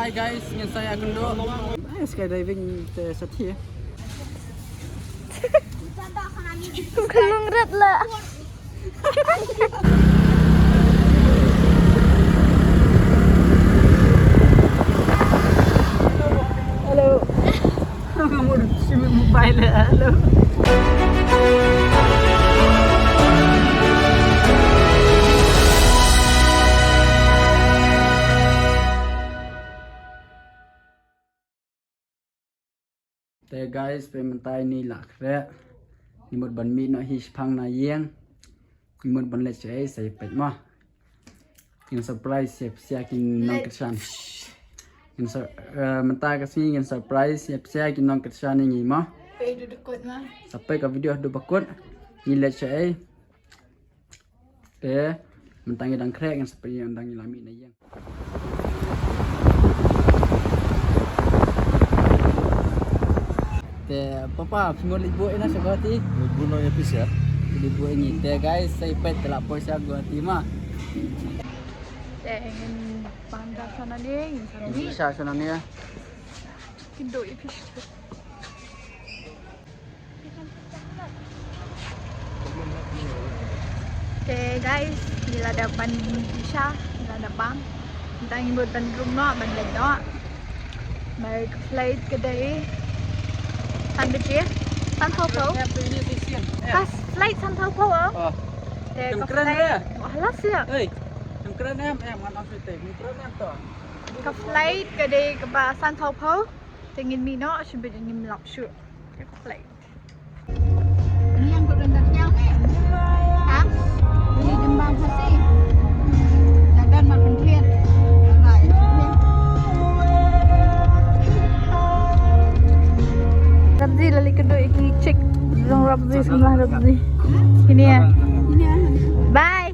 Bye guys, dengan saya Gundo. Skydiving setia. Kalung red lah. Halo. Kamu cuma mobile lah. Halo. Te guys, pementai ni lah kre. Nimut ban mi no his phang na yeng. Nimut ban le chai sai pet ma. Kin surprise siap siap kin nong kesan. Kin mentai ka sini kin surprise siap siap kin nong kesan ni ma. Pay duduk kot mah. Sampai ke video do bakut. Ni le chai. Te mentai dang kre kin seperti yang dang lami na yeng. Papa, semua libu ina sa Guwahati. Libu no yapis ya. Libu ini te guys, saya pet telah posa Guwahati mah. Ingin pandang sana ni, ingin sana ni. Bisa sana ni ya. Kindo ipis. Okay guys, bila ada ban bisa, bila ada bang, kita ingin buat ban rumah, ban lain no. Mereka flight kedai. San bên kia, San Thao Phấu. Kas flight San Thao Phấu à? Em keren ya? Alas ya. Hey, em keren em ngan Afrika, em keren em to. Ka flight ke de ke ba San Thao Phấu. Tingin mi no, sebab ingin melap syuk. Ka flight. Ini yang rendahnya kan? Hah? Ini jembatan kasih. Dan makan thiên. Rabzi lali kedua ini cek dong Rabzi sebelah Rabzi. Ini ya. Bye.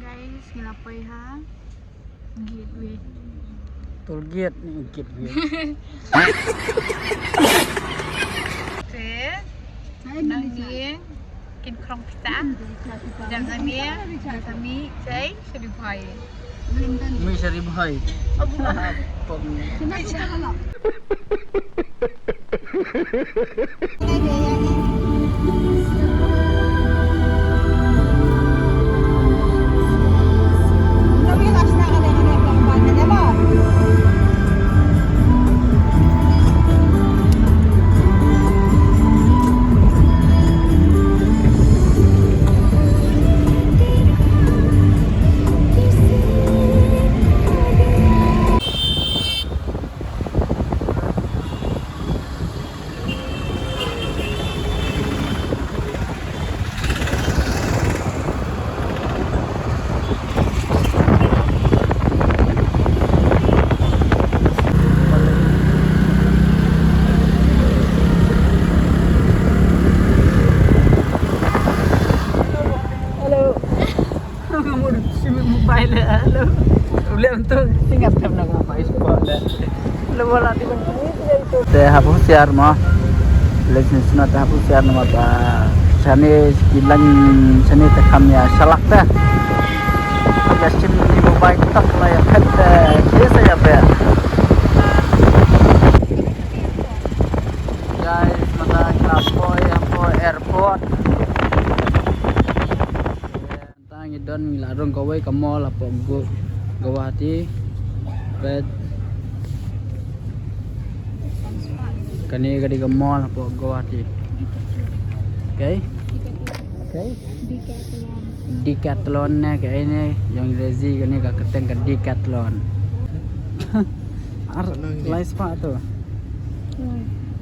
Guys, ngelapai ha. Gateway. Toll gate ni gateway. Nanti kin krong pita. Dan nanti kami saya sudah buai. Mi 1000 hai. Pom. Mobile halo. Boleh untuk ingat kan nak mobile sport dah. Lepas nanti pun itu. Teh hapus siar mah. Lesson sunat hapus siar nama apa? Sani kilang sani tekam ya salak dah. Agak sim di mobile tak lah ya. Kata kira saya apa? Guys, mata Lampoi airport. Ngidon ngilarong kawai ke mall apa Guwahati bet kani gadi ke mall apa Guwahati. Okay Decathlon nya kayak ini yang Rezi kani gak keteng ke Decathlon. Lai spa tu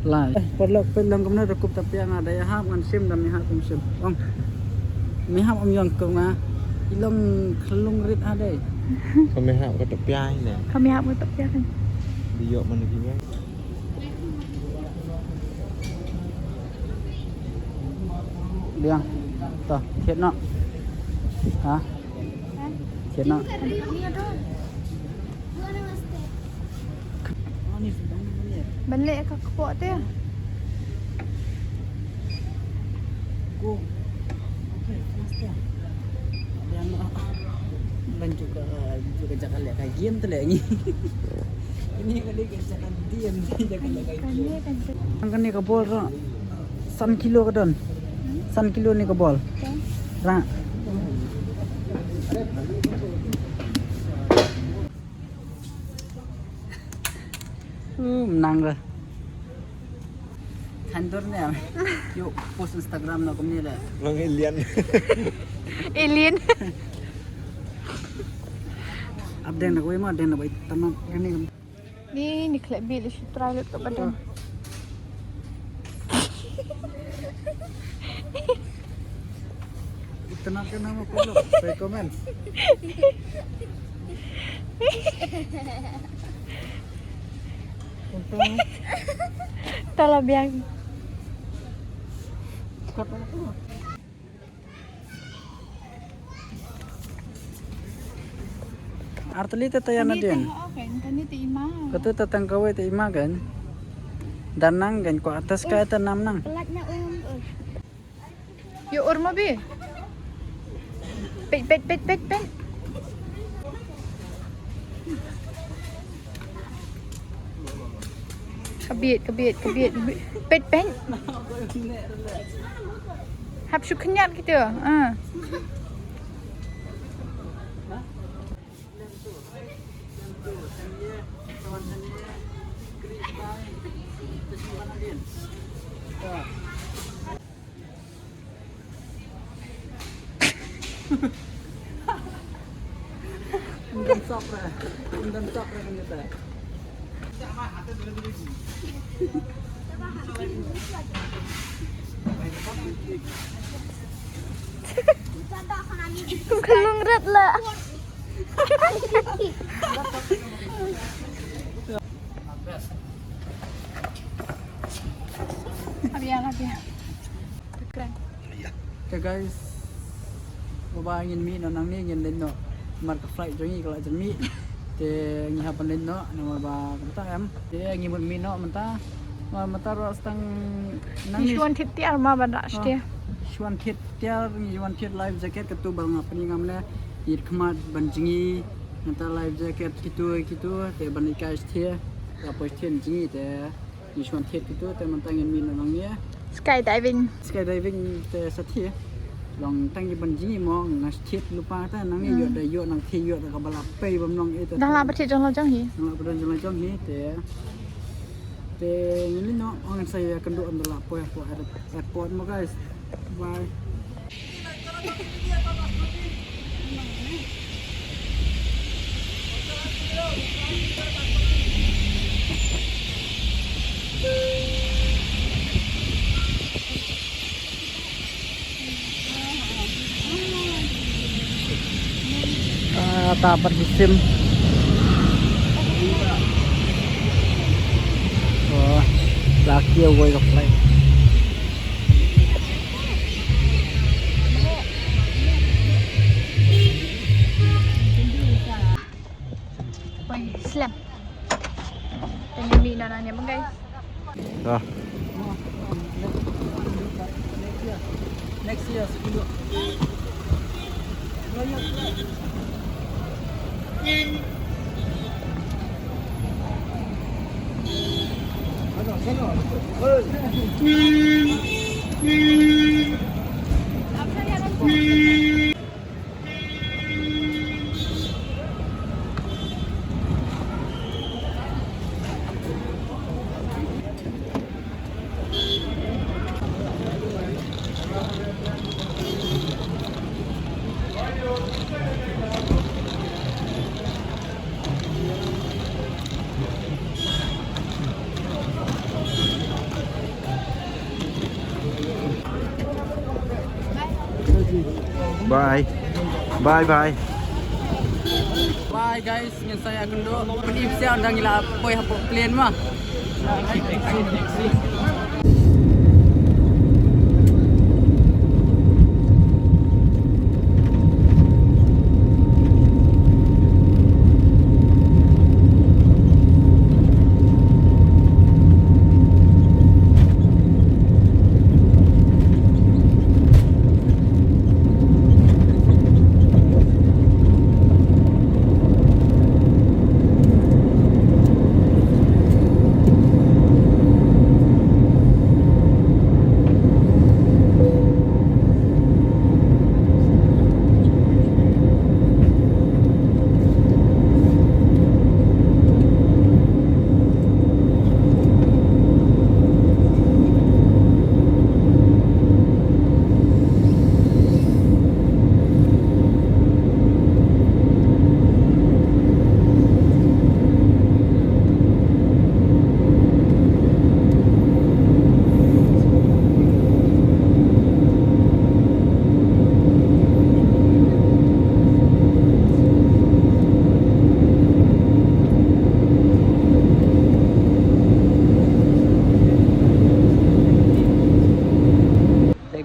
lai perlu kemudian rekup tapi yang ada ya hap ngan sim dan mihap sim ong mihap om yang ke ngah ilong kelung rit ada. Kami hap ke tepiai ni. Kami hap ke tepiai kan. Diok mana gini? Biang. Toh, thiệt nọ. Hả? Thiệt nọ. Balik ke kepok tu ya. Go. Okay, faster. Biang nọ. dan juga jangan lihat kayak game tuh lagi. Ini kali jangan diam jangan lihat kayak game. Kan ni kabol ra. San kilo ka don. San kilo ni kabol. Ra. Menang lah. Kantornya, yuk post Instagram nak kami lah. Long alien. Alien. Update nak kau emang update nak baik tanam kan ni. Ni klip bil si try lut kat badan. Tanam kan nama follow, recommend. Untuk Tala biang. Artli tatayan na din. Okay, kani ti ima. Katu tatang kawai ta ima kan. Danang kan ko atas kaya tanam nang. Pelat na Yo urma bi. Pet. Kabit. Pet. Hab su kenyat gitu. Undang sok kan kita. Kalung rat lah. Abiang. Keren. Okay guys. Babangin mi no nang ni ngin din no. Marka flight jongi kalau jan mi. Te ngi hapan din no nama ba kata em. Te ngi mun mi no menta. Menta ro stang nang ni Nishwan titi arma banda shte. Shwan kit tiar ngi shwan kit life jacket ketu bal ngapani ngamle ir khmat banjingi menta life jacket kitu te banika shte ya posten jingi te ngi shwan kit kitu te menta ngin mi no nang ni. Skydiving. Te sathi long tangi banjingi mo ngas thit lupa ta nang ni yot da yot nang thi yot ka balap pe bam nong e ta Dah lah bercik jong lojong hi. nang la jong jong hi te ni no on saya kendu am la po airport mo guys bye. Tapat di SIM. Oh, laki away of flight. Woi, slam. Tanya mi nanya bang guys. Ah, Next year, sepuluh. bye. Bye. Bye guys, ngan saya kendo. Pedi saya undang ila poi hapo plane mah.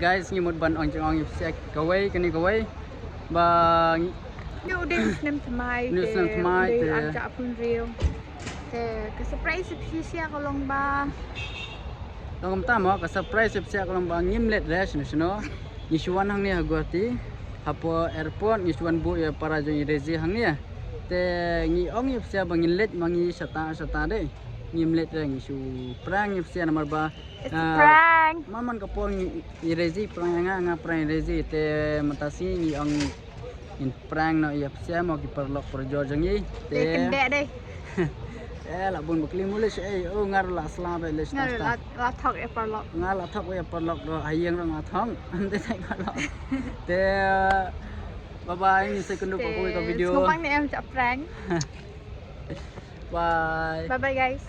guys ngimut ban ong chong ong sia kawai kani kawai ba New din nem thamai New Snem Thamai, te te- an cha phun riu te ka surprise sia ko long ba Long ta mo ka surprise sia ko ba ngim let res ni sino ni suan hang ni hagoti hapo airport ni suan bu ya para jo rezi hang ni te ngi ong sia ba ngin let mangi sata de ngim let re ngi su prang sia nomor ba it's a prank Maman kapong irezi prang nga prang irezi te matasi ni ang in prang no iya sia mo ki perlok perjo jangi te kende dei la bun bakli mulis o ngar la sla be les ngar ta la thok e par lok ngar la thok we perlok do ayeng ro nga thong ante tai perlok te bye bye ni second ko ko video ngomong ni em cha prank bye bye bye guys